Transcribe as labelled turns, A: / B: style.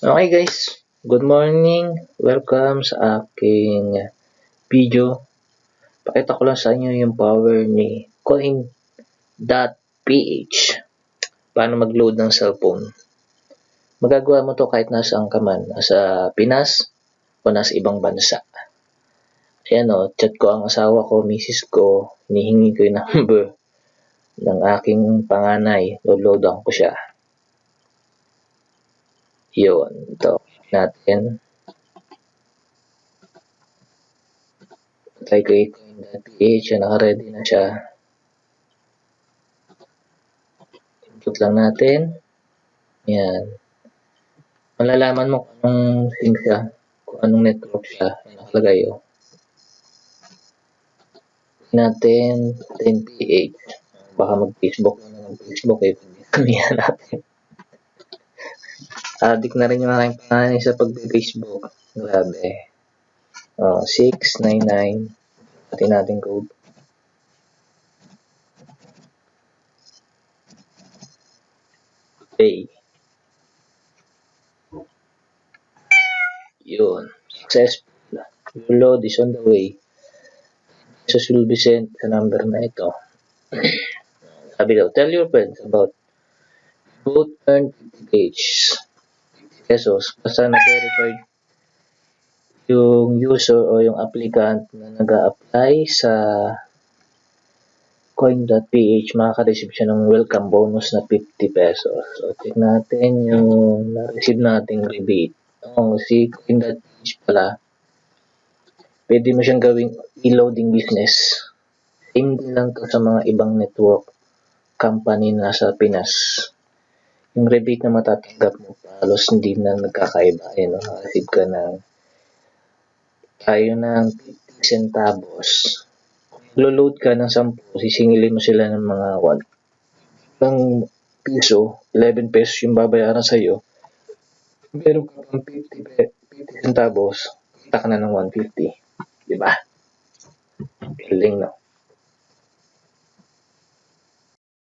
A: Okay guys, good morning. Welcome sa aking video. Pakita ko lang sa inyo yung power ni coin.ph. Paano mag-load ng cellphone. Magagawa mo to kahit nasaan ka man, nasa Pinas o nasa ibang bansa. Ayan o, chat ko ang asawa ko, misis ko, hinihingi ko yung number ng aking panganay. Load-loadan ko siya. Yun, ito natin. Try ko coin.ph, naka-ready na siya. Input lang natin. Yan. Malalaman mo kung anong sync siya, kung anong network siya. Yan nakalagay o. Natin 10ph. Baka mag-Facebook na mag-Facebook eh. Kamihan natin. Addict na rin yung aking panganay sa pag-Facebook. Grabe. 699. Pati natin code. Okay. Yun. Successful. Your load is on the way. So, will be sent sa number na ito. Sabi daw, tell your friends about both earn 50 pesos basta na-verified yung user o yung applicant na nag-a-apply sa coin.ph, makaka-receive siya ng welcome bonus na 50 pesos. So, check natin yung na-receive nating rebate. Si coin.ph pala, pwede mo siyang gawing e-loading business. Same din lang to sa mga ibang network company na sa Pinas. Yung rebate na matatanggap mo, halos hindi na nagkakaiba. Ayan, receive ka ng tayo ng 50 centavos. Lo-load ka ng 10, sisingilin mo sila ng mga 1 piso, 11 pesos yung babayaran sa'yo. Meron ka pang 50 centavos, kita ka na ng 150. Diba? Galing, no?